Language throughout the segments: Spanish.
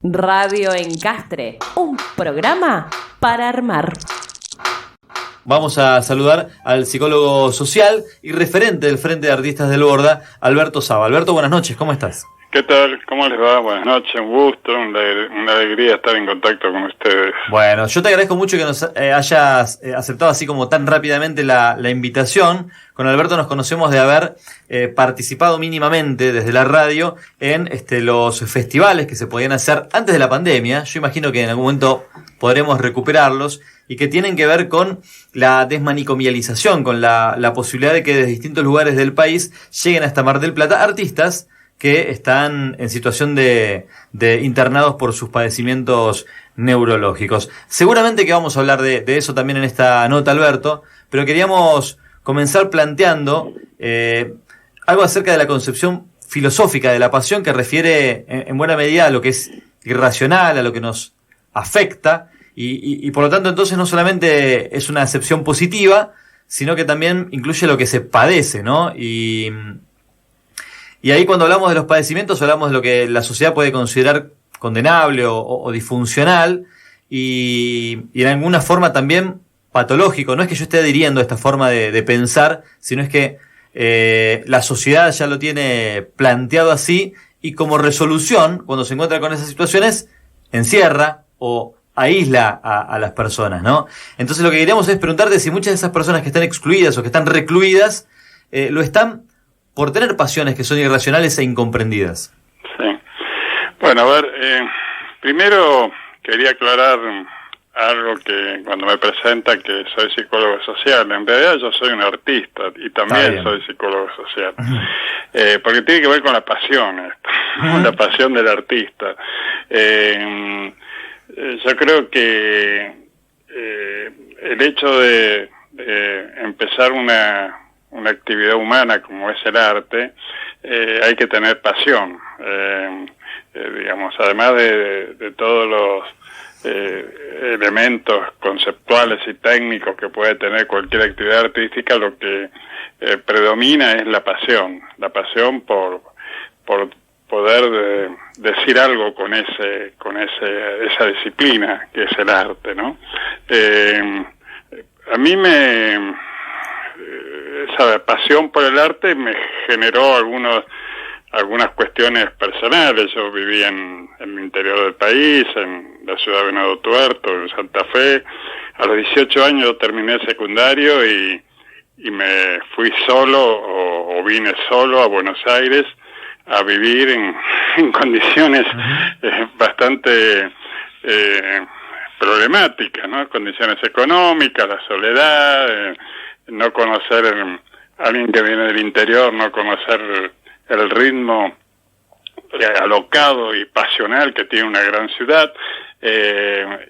Radio Encastre, un programa para armar. Vamos a saludar al psicólogo social y referente del Frente de Artistas del Borda, Alberto Saba. Alberto, buenas noches, ¿cómo estás? ¿Qué tal? ¿Cómo les va? Buenas noches, un gusto, una alegría estar en contacto con ustedes. Bueno, yo te agradezco mucho que nos hayas aceptado así como tan rápidamente la invitación. Con Alberto nos conocemos de haber participado mínimamente desde la radio en los festivales que se podían hacer antes de la pandemia. Yo imagino que en algún momento podremos recuperarlos y que tienen que ver con la desmanicomialización, con la posibilidad de que desde distintos lugares del país lleguen hasta Mar del Plata artistas que están en situación de internados por sus padecimientos neurológicos. Seguramente que vamos a hablar de eso también en esta nota, Alberto, pero queríamos comenzar planteando algo acerca de la concepción filosófica de la pasión que refiere en buena medida a lo que es irracional, a lo que nos afecta, y por lo tanto entonces no solamente es una acepción positiva, sino que también incluye lo que se padece, ¿no? Y ahí cuando hablamos de los padecimientos hablamos de lo que la sociedad puede considerar condenable o disfuncional y en alguna forma también patológico. No es que yo esté adhiriendo a esta forma de pensar, sino es que la sociedad ya lo tiene planteado así y como resolución, cuando se encuentra con esas situaciones, encierra o aísla a las personas, ¿no? Entonces lo que queríamos es preguntarte si muchas de esas personas que están excluidas o que están recluidas lo están por tener pasiones que son irracionales e incomprendidas. Sí. Bueno, a ver, primero quería aclarar algo que cuando me presenta que soy psicólogo social, en realidad yo soy un artista y también soy psicólogo social, porque tiene que ver con la pasión, la pasión del artista. Yo creo que el hecho de empezar una actividad humana como es el arte, hay que tener pasión, digamos, además de todos los elementos conceptuales y técnicos que puede tener cualquier actividad artística, lo que predomina es la pasión por poder decir algo con esa disciplina que es el arte, ¿no? A mí esa pasión por el arte me generó algunas cuestiones personales. Yo viví en el interior del país, en la ciudad de Venado Tuerto, en Santa Fe. A los 18 años terminé el secundario y me fui solo o vine solo a Buenos Aires a vivir en condiciones bastante problemáticas, ¿no? Condiciones económicas, la soledad, no conocer a alguien que viene del interior, no conocer el ritmo alocado y pasional que tiene una gran ciudad,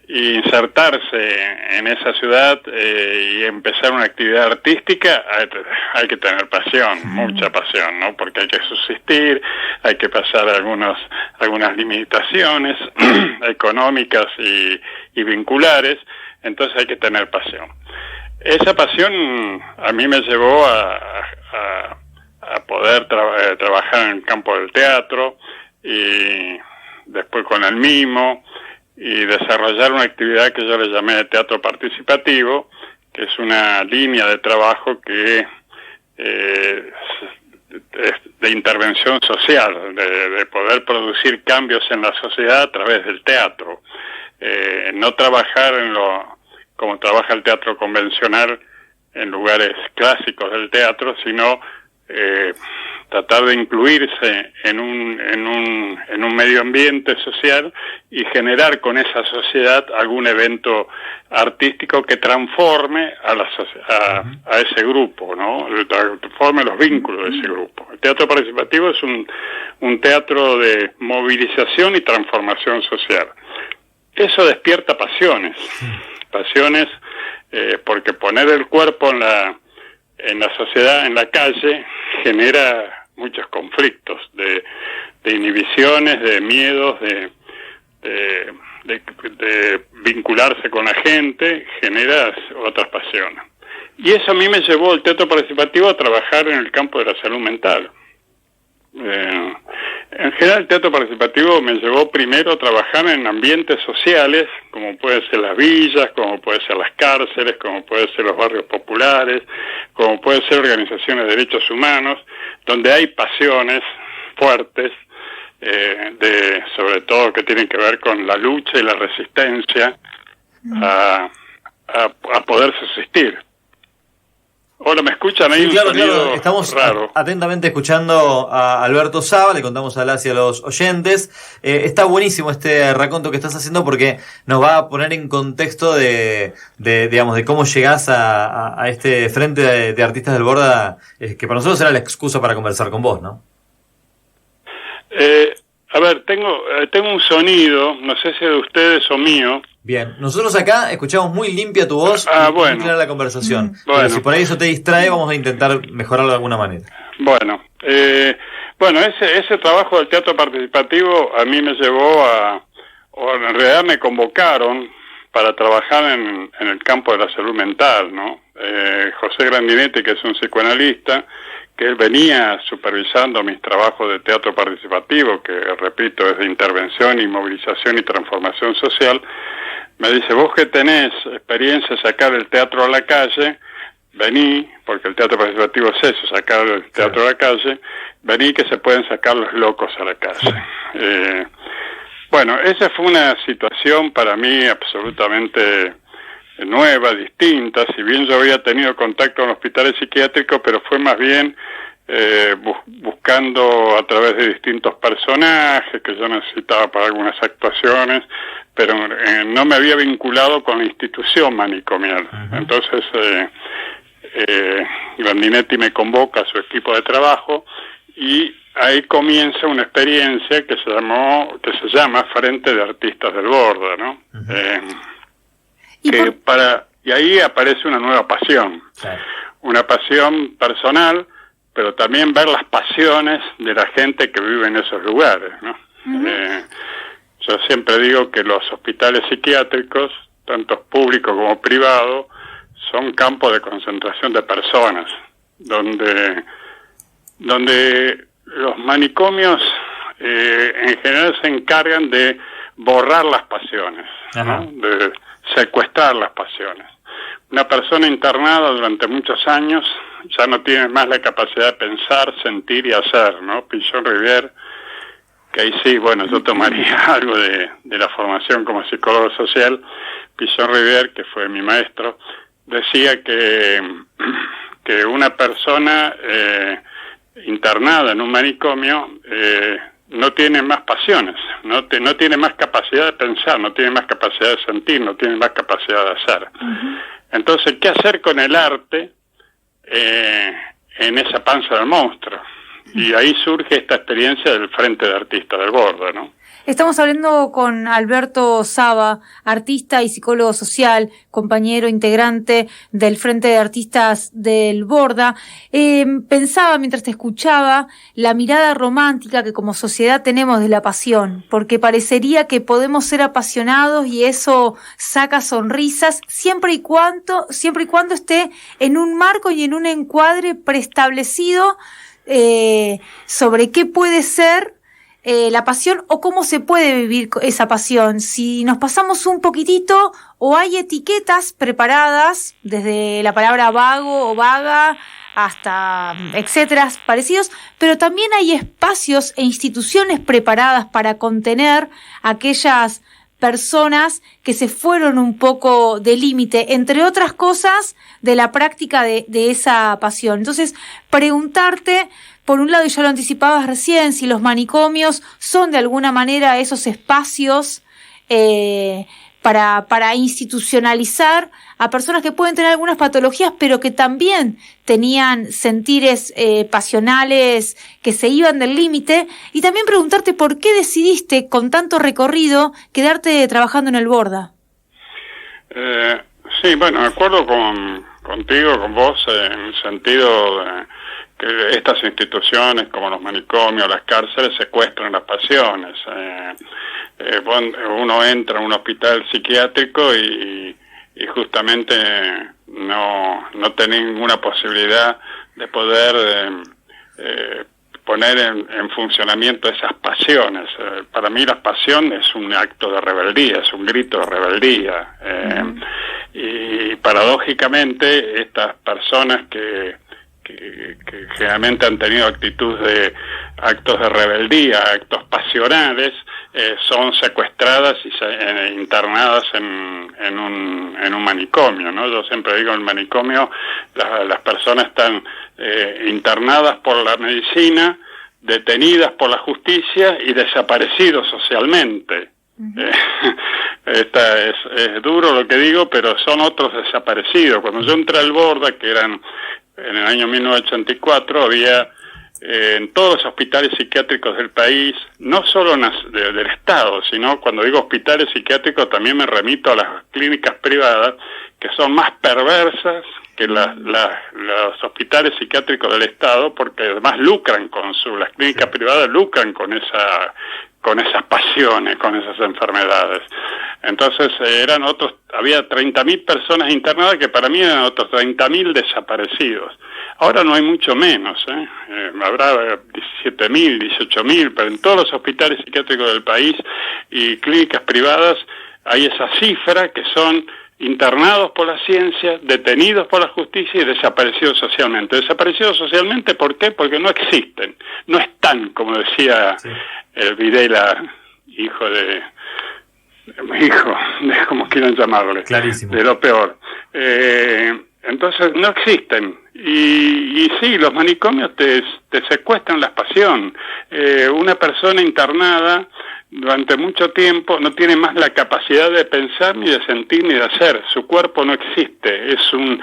y insertarse en esa ciudad y empezar una actividad artística, hay que tener pasión, mucha pasión, ¿no? Porque hay que subsistir, hay que pasar algunas limitaciones económicas y vinculares, entonces hay que tener pasión. Esa pasión a mí me llevó a poder trabajar en el campo del teatro y después con el mimo y desarrollar una actividad que yo le llamé de teatro participativo, que es una línea de trabajo que es de intervención social, de poder producir cambios en la sociedad a través del teatro. No trabajar como trabaja el teatro convencional en lugares clásicos del teatro, sino tratar de incluirse en un medio ambiente social y generar con esa sociedad algún evento artístico que transforme a ese grupo, ¿no? Transforme los vínculos de ese grupo. El teatro participativo es un teatro de movilización y transformación social. Eso despierta pasiones, porque poner el cuerpo en la sociedad, en la calle, genera muchos conflictos de inhibiciones, de miedos, de vincularse con la gente, genera otras pasiones. Y eso a mí me llevó el teatro participativo a trabajar en el campo de la salud mental. En general, el teatro participativo me llevó primero a trabajar en ambientes sociales, como pueden ser las villas, como pueden ser las cárceles, como pueden ser los barrios populares, como pueden ser organizaciones de derechos humanos, donde hay pasiones fuertes, sobre todo que tienen que ver con la lucha y la resistencia a poder subsistir. Hola, ¿me escuchan ahí? Sí, claro. Estamos raro. Atentamente escuchando a Alberto Saba, le contamos a las y a los oyentes. Está buenísimo este raconto que estás haciendo porque nos va a poner en contexto de cómo llegás a este frente de artistas del Borda, que para nosotros era la excusa para conversar con vos, ¿no? A ver, tengo un sonido, no sé si es de ustedes o mío. Bien, nosotros acá escuchamos muy limpia tu voz y muy clara la conversación. Bueno. Pero si por ahí eso te distrae, vamos a intentar mejorarlo de alguna manera. Bueno, ese trabajo del teatro participativo a mí me llevó o en realidad me convocaron para trabajar en el campo de la salud mental, ¿no? José Grandinetti, que es un psicoanalista, que él venía supervisando mis trabajos de teatro participativo, que repito, es de intervención y movilización y transformación social, me dice, vos que tenés experiencia en sacar el teatro a la calle, vení, porque el teatro participativo es eso, sacar el teatro a la calle, vení que se pueden sacar los locos a la calle. Esa fue una situación para mí absolutamente nueva, distinta, si bien yo había tenido contacto con hospitales psiquiátricos, pero fue más bien buscando a través de distintos personajes que yo necesitaba para algunas actuaciones, pero no me había vinculado con la institución manicomial. Uh-huh. Entonces Grandinetti me convoca a su equipo de trabajo y ahí comienza una experiencia que se llama Frente de Artistas del Borda, ¿no? Uh-huh. Y ahí aparece una nueva pasión, una pasión personal, pero también ver las pasiones de la gente que vive en esos lugares, ¿no? Uh-huh. Yo siempre digo que los hospitales psiquiátricos, tanto públicos como privados, son campos de concentración de personas, donde los manicomios en general se encargan de borrar las pasiones, ¿no? De secuestrar las pasiones. Una persona internada durante muchos años ya no tiene más la capacidad de pensar, sentir y hacer, ¿no? Pichon Rivière, que ahí sí, yo tomaría algo de la formación como psicólogo social. Pichon Rivière, que fue mi maestro, decía que una persona internada en un manicomio no tiene más pasiones, no tiene más capacidad de pensar, no tiene más capacidad de sentir, no tiene más capacidad de hacer. Uh-huh. Entonces, ¿qué hacer con el arte en esa panza del monstruo? Y ahí surge esta experiencia del Frente de Artistas del Borda, ¿no? Estamos hablando con Alberto Saba, artista y psicólogo social, compañero integrante del Frente de Artistas del Borda. Pensaba mientras te escuchaba la mirada romántica que como sociedad tenemos de la pasión, porque parecería que podemos ser apasionados y eso saca sonrisas siempre y cuando esté en un marco y en un encuadre preestablecido sobre qué puede ser la pasión o cómo se puede vivir esa pasión. Si nos pasamos un poquitito o hay etiquetas preparadas desde la palabra vago o vaga hasta etcétera parecidos, pero también hay espacios e instituciones preparadas para contener aquellas personas que se fueron un poco de límite, entre otras cosas, de la práctica de esa pasión. Entonces, preguntarte, por un lado, y ya lo anticipabas recién, si los manicomios son de alguna manera esos espacios para institucionalizar a personas que pueden tener algunas patologías, pero que también tenían sentires pasionales que se iban del límite, y también preguntarte por qué decidiste, con tanto recorrido, quedarte trabajando en el Borda. Sí, me acuerdo contigo, con vos, en el sentido de que estas instituciones como los manicomios, las cárceles, secuestran las pasiones. Uno entra a un hospital psiquiátrico y justamente no tiene ninguna posibilidad de poder poner en funcionamiento esas pasiones. Para mí la pasión es un acto de rebeldía, es un grito de rebeldía. Y paradójicamente estas personas que generalmente han tenido actitud de actos de rebeldía, actos pasionales, son secuestradas y internadas en un manicomio, ¿no? Yo siempre digo, en el manicomio las personas están internadas por la medicina, detenidas por la justicia y desaparecidos socialmente. Es duro lo que digo, pero son otros desaparecidos. Cuando yo entré al Borda, que eran en el año 1984, había en todos los hospitales psiquiátricos del país, no solo del Estado, sino cuando digo hospitales psiquiátricos también me remito a las clínicas privadas, que son más perversas que los hospitales psiquiátricos del Estado, porque además lucran las clínicas privadas lucran con esas pasiones, con esas enfermedades. Entonces había 30.000 personas internadas que para mí eran otros 30.000 desaparecidos. Ahora no hay mucho menos, habrá 17.000, 18.000, pero en todos los hospitales psiquiátricos del país y clínicas privadas hay esa cifra que son internados por la ciencia, detenidos por la justicia y desaparecidos socialmente. Desaparecidos socialmente, ¿por qué? Porque no existen, no están, como decía Videla, hijo de como quieran llamarle, clarísimo, de lo peor. Entonces no existen. Y sí, los manicomios te secuestran la pasión. Una persona internada durante mucho tiempo no tiene más la capacidad de pensar, ni de sentir, ni de hacer. Su cuerpo no existe. Es un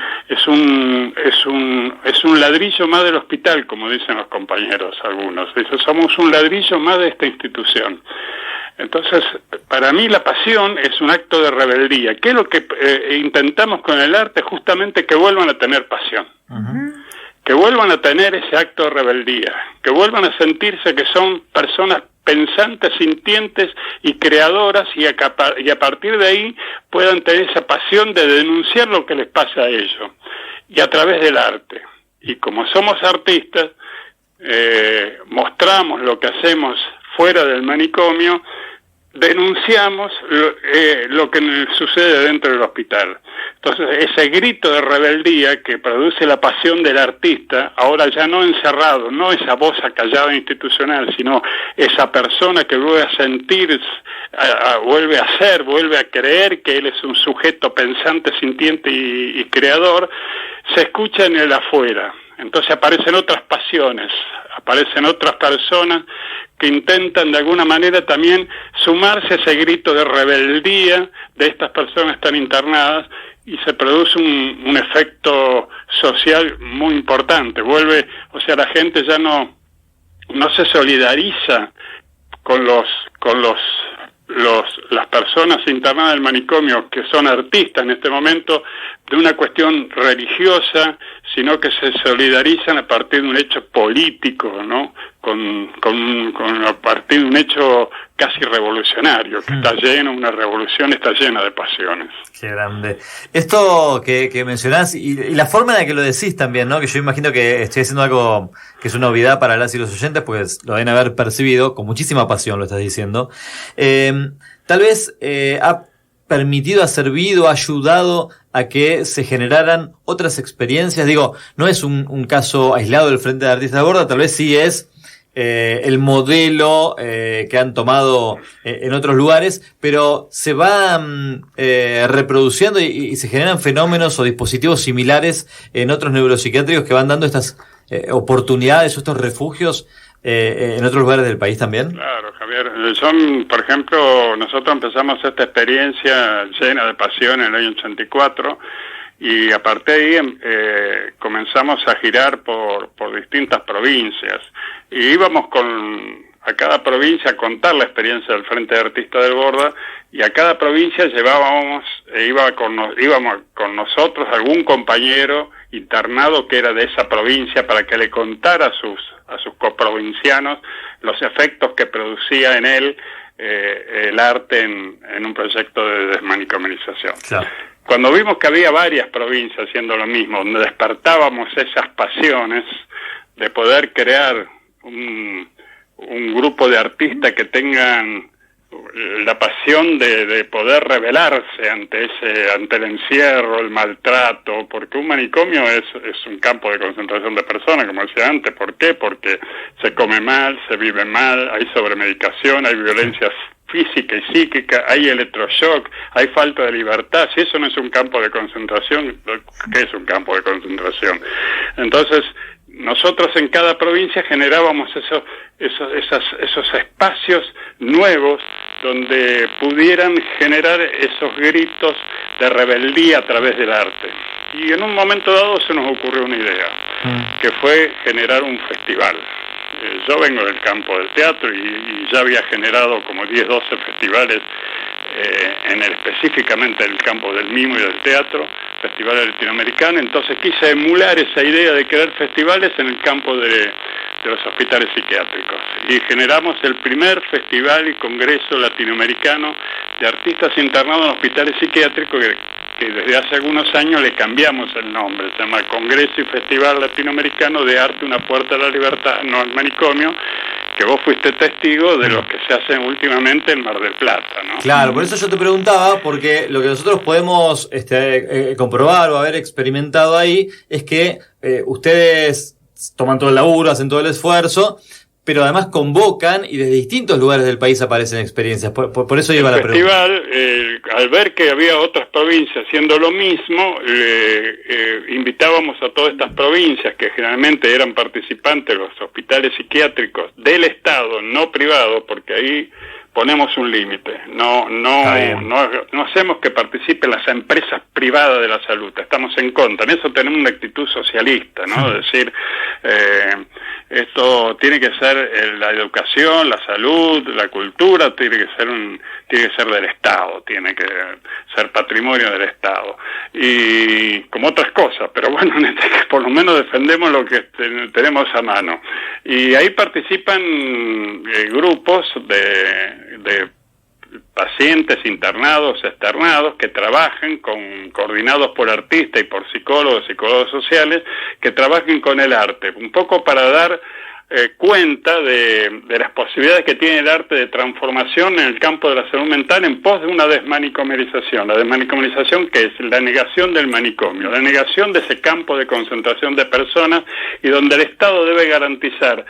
ladrillo más del hospital, como dicen los compañeros algunos. Somos un ladrillo más de esta institución. Entonces, para mí la pasión es un acto de rebeldía. ¿Qué es lo que intentamos con el arte? Justamente que vuelvan a tener pasión. Que vuelvan a tener ese acto de rebeldía. Que vuelvan a sentirse que son personas pensantes, sintientes y creadoras, y a partir de ahí puedan tener esa pasión de denunciar lo que les pasa a ellos. Y a través del arte. Y como somos artistas, mostramos lo que hacemos fuera del manicomio, denunciamos lo que sucede dentro del hospital. Entonces, ese grito de rebeldía que produce la pasión del artista, ahora ya no encerrado, no esa voz acallada institucional, sino esa persona que vuelve a sentir, vuelve a ser, vuelve a creer que él es un sujeto pensante, sintiente y creador, se escucha en el afuera. Entonces aparecen otras pasiones, aparecen otras personas que intentan de alguna manera también sumarse a ese grito de rebeldía de estas personas tan internadas, y se produce un efecto social muy importante. La gente ya no se solidariza con las personas internadas del manicomio, que son artistas en este momento, de una cuestión religiosa, sino que se solidarizan a partir de un hecho político, ¿no? A partir de un hecho casi revolucionario, que está lleno, una revolución está llena de pasiones. Qué grande. Esto que mencionás, y la forma en la que lo decís también, ¿no? Que yo imagino que estoy haciendo algo que es una novedad para las y los oyentes, pues lo deben haber percibido, con muchísima pasión lo estás diciendo. Tal vez ha permitido, ha servido, ha ayudado a que se generaran otras experiencias. Digo, no es un caso aislado del Frente de Artistas del Borda, tal vez sí es el modelo que han tomado en otros lugares, pero se va reproduciendo y se generan fenómenos o dispositivos similares en otros neuropsiquiátricos que van dando estas oportunidades o estos refugios en otros lugares del país también. Claro, Javier. Por ejemplo, nosotros empezamos esta experiencia llena de pasión en el año 84, y a partir de ahí comenzamos a girar por distintas provincias, y íbamos a cada provincia a contar la experiencia del Frente de Artistas del Borda, y a cada provincia íbamos con nosotros algún compañero internado que era de esa provincia, para que le contara a sus coprovincianos los efectos que producía en él el arte en un proyecto de desmanicomialización. Claro. Cuando vimos que había varias provincias haciendo lo mismo, donde despertábamos esas pasiones de poder crear un grupo de artistas que tengan la pasión de poder rebelarse ante el encierro, el maltrato, porque un manicomio es un campo de concentración de personas, como decía antes. ¿Por qué? Porque se come mal, se vive mal, hay sobremedicación, hay violencia física y psíquica, hay electroshock, hay falta de libertad. Si eso no es un campo de concentración, ¿qué es un campo de concentración? Entonces, nosotros en cada provincia generábamos esos espacios nuevos donde pudieran generar esos gritos de rebeldía a través del arte. Y en un momento dado se nos ocurrió una idea, que fue generar un festival. Yo vengo del campo del teatro y ya había generado como 10, 12 festivales específicamente en el campo del mimo y del teatro, festivales latinoamericanos. Entonces quise emular esa idea de crear festivales en el campo de los hospitales psiquiátricos, y generamos el primer festival y congreso latinoamericano de artistas internados en hospitales psiquiátricos, que desde hace algunos años le cambiamos el nombre, se llama Congreso y Festival Latinoamericano de Arte, una puerta a la libertad, no al manicomio, que vos fuiste testigo de los que se hacen últimamente en Mar del Plata, ¿no? Claro, por eso yo te preguntaba, porque lo que nosotros podemos comprobar o haber experimentado ahí es que ustedes toman todo el laburo, hacen todo el esfuerzo, pero además convocan y desde distintos lugares del país aparecen experiencias. Por eso iba la pregunta. El festival, al ver que había otras provincias haciendo lo mismo, invitábamos a todas estas provincias, que generalmente eran participantes de los hospitales psiquiátricos del Estado, no privados, porque ahí ponemos un límite. No hacemos que participen las empresas privadas de la salud. Estamos en contra. En eso tenemos una actitud socialista, ¿no? Es decir, esto tiene que ser la educación, la salud, la cultura, tiene que ser del Estado, tiene que ser patrimonio del Estado. Y como otras cosas, pero bueno, por lo menos defendemos lo que tenemos a mano. Y ahí participan grupos de pacientes internados, externados, que trabajan coordinados por artistas y por psicólogos sociales, que trabajen con el arte, un poco para dar cuenta de las posibilidades que tiene el arte de transformación en el campo de la salud mental en pos de una desmanicomerización. La desmanicomerización, que es la negación del manicomio, la negación de ese campo de concentración de personas, y donde el Estado debe garantizar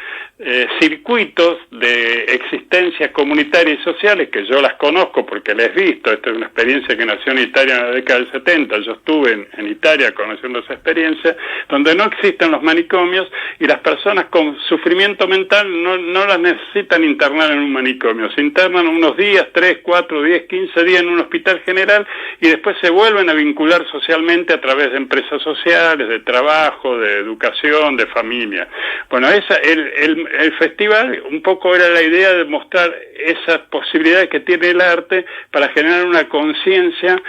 circuitos de existencias comunitarias y sociales, que yo las conozco porque las he visto. Esta es una experiencia que nació en Italia en la década del 70, yo estuve en Italia conociendo esa experiencia, donde no existen los manicomios y las personas con sufrimiento mental no las necesitan internar en un manicomio, se internan unos días, 3, 4, 10, 15 días en un hospital general, y después se vuelven a vincular socialmente a través de empresas sociales, de trabajo, de educación, de familia. Bueno, el festival un poco era la idea de mostrar esas posibilidades que tiene el arte para generar una conciencia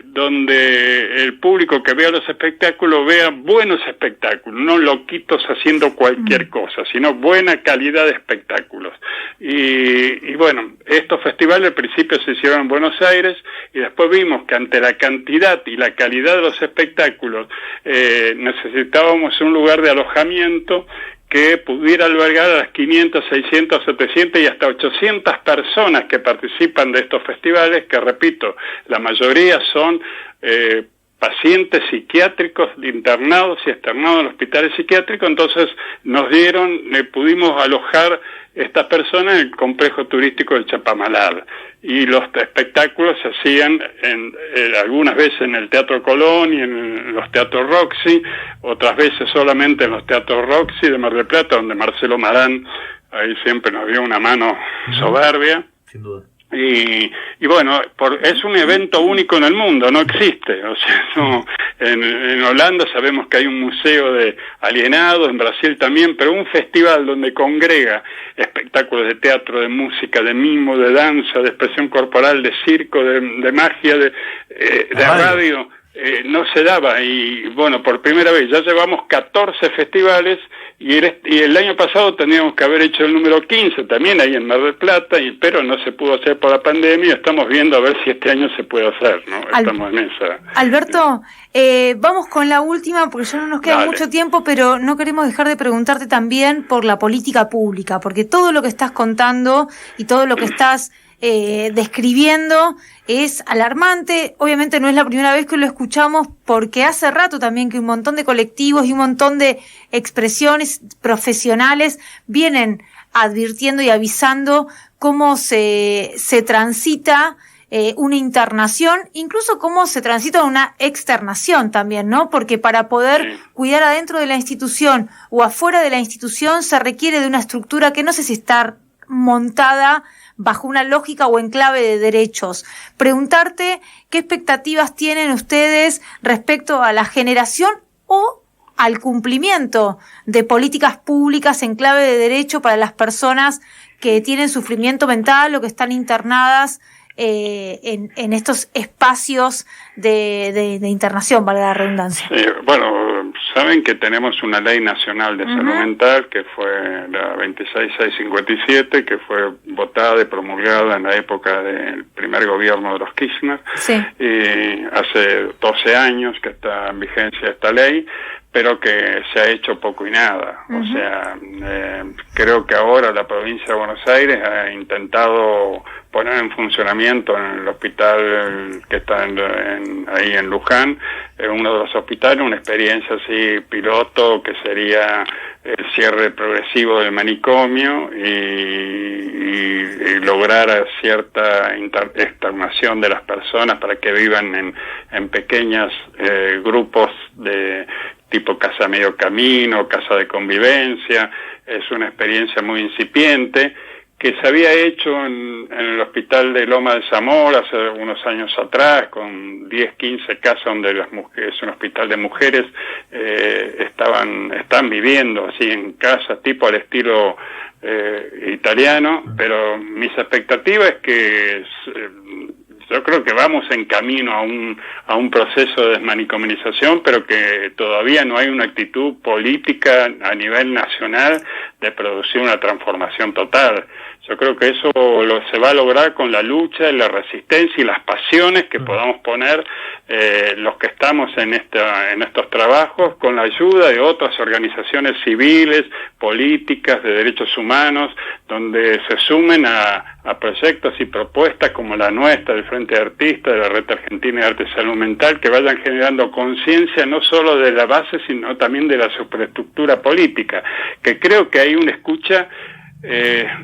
donde el público que vea los espectáculos vea buenos espectáculos, no loquitos haciendo cualquier cosa, sino buena calidad de espectáculos. Y bueno, estos festivales al principio se hicieron en Buenos Aires, y después vimos que ante la cantidad y la calidad de los espectáculos necesitábamos un lugar de alojamiento que pudiera albergar a las 500, 600, 700 y hasta 800 personas que participan de estos festivales, que repito, la mayoría son pacientes psiquiátricos internados y externados en hospitales psiquiátricos. Entonces pudimos alojar estas personas en el complejo turístico del Chapamalar, y los espectáculos se hacían algunas veces en el Teatro Colón y en los teatros Roxy, otras veces solamente en los teatros Roxy de Mar del Plata, donde Marcelo Marán ahí siempre nos dio una mano soberbia. Sin duda. Y bueno, es un evento único en el mundo, no existe. O sea, en Holanda sabemos que hay un museo de alienados, en Brasil también, pero un festival donde congrega espectáculos de teatro, de música, de mimo, de danza, de expresión corporal, de circo, de magia, de radio. no se daba, y bueno, por primera vez ya llevamos 14 festivales, y el año pasado teníamos que haber hecho el número 15 también ahí en Mar del Plata, pero no se pudo hacer por la pandemia. Estamos viendo a ver si este año se puede hacer, ¿no? Estamos en esa. Alberto, vamos con la última porque ya no nos queda mucho tiempo, pero no queremos dejar de preguntarte también por la política pública, porque todo lo que estás contando y todo lo que estás describiendo es alarmante. Obviamente no es la primera vez que lo escuchamos, porque hace rato también que un montón de colectivos y un montón de expresiones profesionales vienen advirtiendo y avisando cómo se transita una internación, incluso cómo se transita una externación también, ¿no? Porque para poder cuidar adentro de la institución o afuera de la institución se requiere de una estructura que no sé si está montada bajo una lógica o en clave de derechos. Preguntarte qué expectativas tienen ustedes respecto a la generación o al cumplimiento de políticas públicas en clave de derecho para las personas que tienen sufrimiento mental o que están internadas en estos espacios de internación, para la redundancia. Sí, bueno, saben que tenemos una ley nacional de salud mental, que fue la 26657, que fue votada y promulgada en la época del primer gobierno de los Kirchner. Sí. Hace 12 años que está en vigencia esta ley, pero que se ha hecho poco y nada. O sea, creo que ahora la provincia de Buenos Aires ha intentado poner en funcionamiento en el hospital que está ahí en Luján, uno de los hospitales, una experiencia así piloto, que sería el cierre progresivo del manicomio y lograr cierta externación de las personas para que vivan en pequeños grupos de tipo casa medio camino, casa de convivencia. Es una experiencia muy incipiente que se había hecho en el hospital de Loma de Zamora hace unos años atrás, con 10, 15 casas donde las mujeres, es un hospital de mujeres, están viviendo así en casas tipo al estilo italiano, pero mis expectativas es que yo creo que vamos en camino a un proceso de desmanicominización, pero que todavía no hay una actitud política a nivel nacional de producir una transformación total. Yo creo que eso se va a lograr con la lucha y la resistencia y las pasiones que podamos poner los que estamos en estos trabajos, con la ayuda de otras organizaciones civiles, políticas, de derechos humanos, donde se sumen a proyectos y propuestas como la nuestra, del Frente de Artistas, de la Red Argentina de Arte y Salud Mental, que vayan generando conciencia no solo de la base, sino también de la superestructura política, que creo que hay una escucha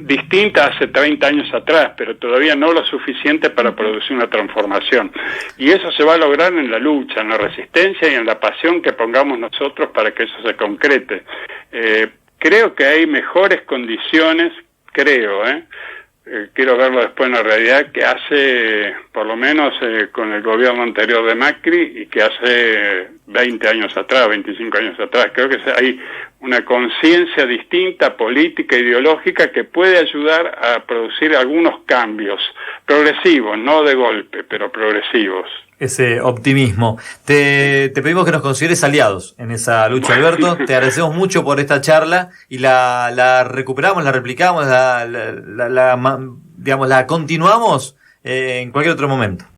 distinta hace 30 años atrás, pero todavía no lo suficiente para producir una transformación. Y eso se va a lograr en la lucha, en la resistencia y en la pasión que pongamos nosotros para que eso se concrete. Creo que hay mejores condiciones, quiero verlo después en la realidad, que hace, por lo menos con el gobierno anterior de Macri, y que hace 20 años atrás, 25 años atrás. Creo que hay una conciencia distinta, política, ideológica, que puede ayudar a producir algunos cambios progresivos, no de golpe, pero progresivos. Ese optimismo. Te pedimos que nos consideres aliados en esa lucha, Alberto. Te agradecemos mucho por esta charla y la recuperamos, la replicamos, la continuamos en cualquier otro momento.